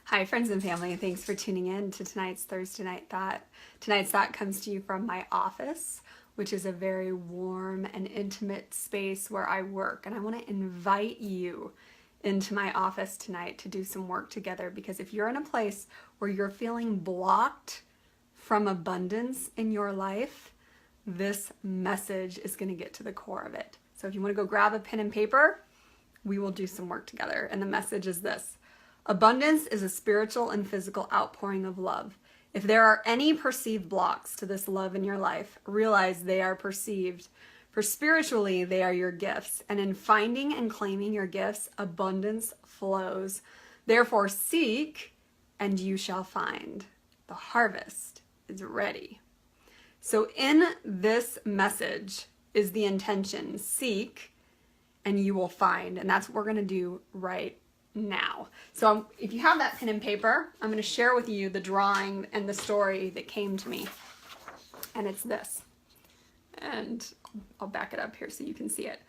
Hi, friends and family. Thanks for tuning in to tonight's Thursday Night Thought. Tonight's thought comes to you from my office, which is a very warm and intimate space where I work. And I want to invite you into my office tonight to do some work together, because if you're in a place where you're feeling blocked from abundance in your life, this message is going to get to the core of it. So if you want to go grab a pen and paper, we will do some work together. And the message is this: abundance is a spiritual and physical outpouring of love. If there are any perceived blocks to this love in your life, realize they are perceived. For spiritually, they are your gifts. And in finding and claiming your gifts, abundance flows. Therefore, seek and you shall find. The harvest is ready. So in this message is the intention: seek and you will find. And that's what we're going to do right now. So if you have that pen and paper, I'm going to share with you the drawing and the story that came to me. And it's this. And I'll back it up here so you can see it.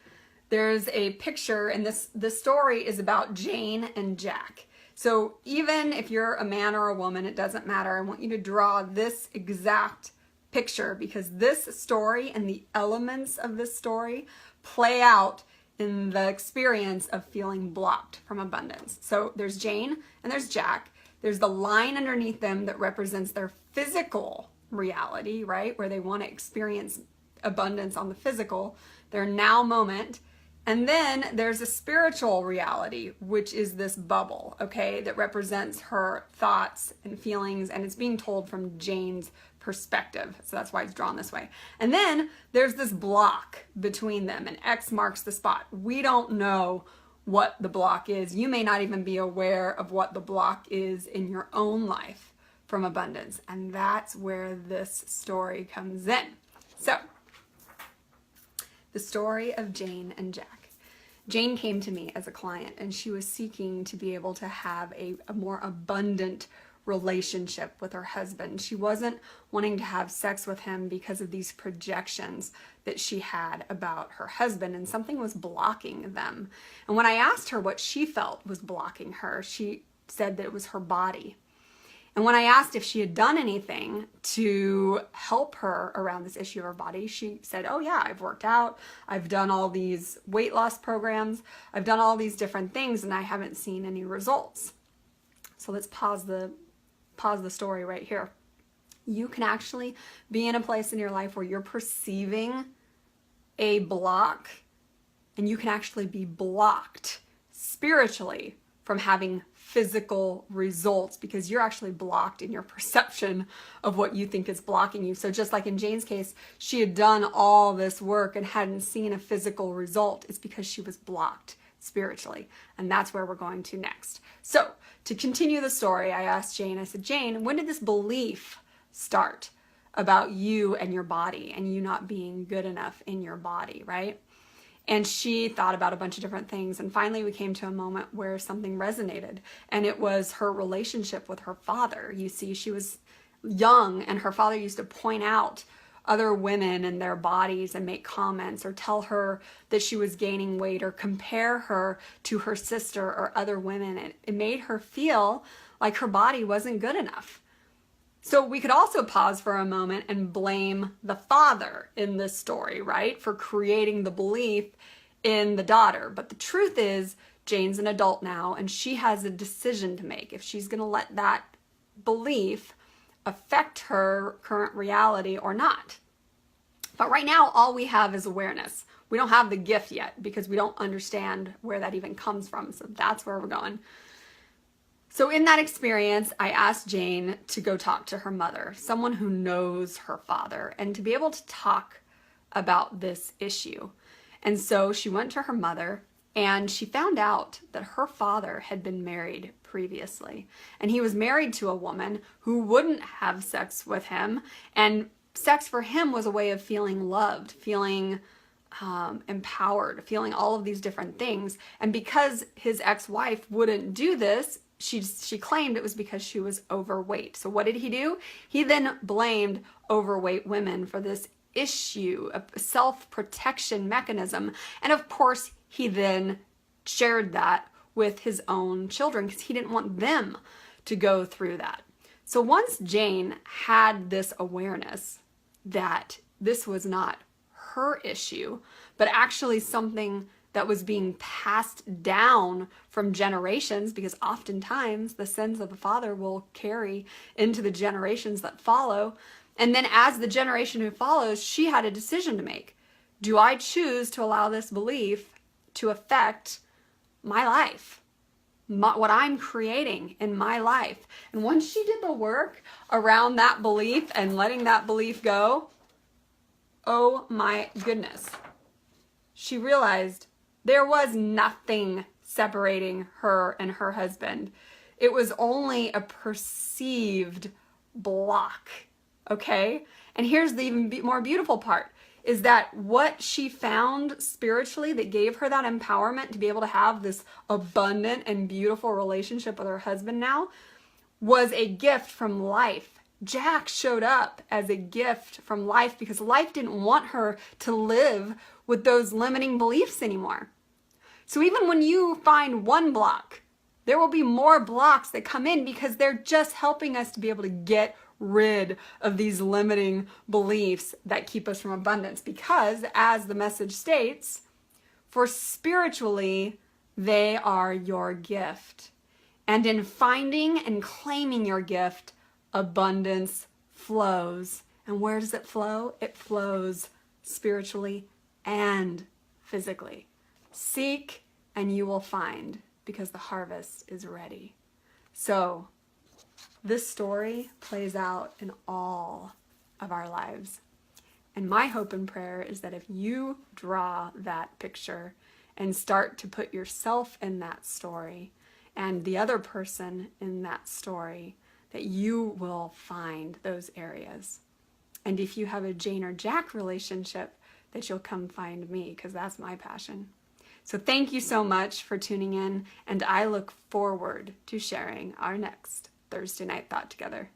There's a picture, and this story is about Jane and Jack. So even if you're a man or a woman, it doesn't matter. I want you to draw this exact picture, because this story and the elements of this story play out in the experience of feeling blocked from abundance. So there's Jane and there's Jack. There's the line underneath them that represents their physical reality, right? Where they want to experience abundance on the physical, their now moment. And then there's a spiritual reality, which is this bubble, okay, that represents her thoughts and feelings, and it's being told from Jane's perspective. So that's why it's drawn this way. And then there's this block between them, and X marks the spot. We don't know what the block is. You may not even be aware of what the block is in your own life from abundance. And that's where this story comes in. So, the story of Jane and Jack. Jane came to me as a client, and she was seeking to be able to have a more abundant relationship with her husband. She wasn't wanting to have sex with him because of these projections that she had about her husband, and something was blocking them. And when I asked her what she felt was blocking her, she said that it was her body. And when I asked if she had done anything to help her around this issue of her body, she said, oh yeah, I've worked out, I've done all these weight loss programs, I've done all these different things, and I haven't seen any results. So let's pause the story right here. You can actually be in a place in your life where you're perceiving a block, and you can actually be blocked spiritually from having physical results, because you're actually blocked in your perception of what you think is blocking you. So just like in Jane's case, she had done all this work and hadn't seen a physical result. It's because she was blocked spiritually. And that's where we're going to next. So to continue the story, I asked Jane, I said, Jane, when did this belief start about you and your body and you not being good enough in your body, right? And she thought about a bunch of different things. And finally, we came to a moment where something resonated. And it was her relationship with her father. You see, she was young, and her father used to point out other women and their bodies and make comments or tell her that she was gaining weight or compare her to her sister or other women. It made her feel like her body wasn't good enough. So we could also pause for a moment and blame the father in this story, right, for creating the belief in the daughter. But the truth is, Jane's an adult now, and she has a decision to make if she's going to let that belief affect her current reality or not. But right now, all we have is awareness. We don't have the gift yet because we don't understand where that even comes from. So that's where we're going. So in that experience, I asked Jane to go talk to her mother, someone who knows her father, and to be able to talk about this issue. And so she went to her mother, and she found out that her father had been married previously. And he was married to a woman who wouldn't have sex with him. And sex for him was a way of feeling loved, feeling empowered, feeling all of these different things. And because his ex-wife wouldn't do this, she claimed it was because she was overweight. So what did he do? He then blamed overweight women for this issue, a self-protection mechanism. And of course, he then shared that with his own children because he didn't want them to go through that. So once Jane had this awareness that this was not her issue, but actually something that was being passed down from generations, because oftentimes the sins of the father will carry into the generations that follow. And then as the generation who follows, she had a decision to make. Do I choose to allow this belief to affect my life? What I'm creating in my life. And once she did the work around that belief and letting that belief go, oh my goodness, she realized there was nothing separating her and her husband. It was only a perceived block, okay? And here's the even more beautiful part, is that what she found spiritually that gave her that empowerment to be able to have this abundant and beautiful relationship with her husband now was a gift from life. Jack showed up as a gift from life because life didn't want her to live with those limiting beliefs anymore. So even when you find one block, there will be more blocks that come in because they're just helping us to be able to get rid of these limiting beliefs that keep us from abundance. Because as the message states, for spiritually, they are your gift. And in finding and claiming your gift, abundance flows. And where does it flow? It flows spiritually and physically. Seek and you will find, because the harvest is ready. So this story plays out in all of our lives. And my hope and prayer is that if you draw that picture and start to put yourself in that story and the other person in that story, that you will find those areas. And if you have a Jane or Jack relationship, that you'll come find me, because that's my passion. So thank you so much for tuning in, and I look forward to sharing our next Thursday Night Thought together.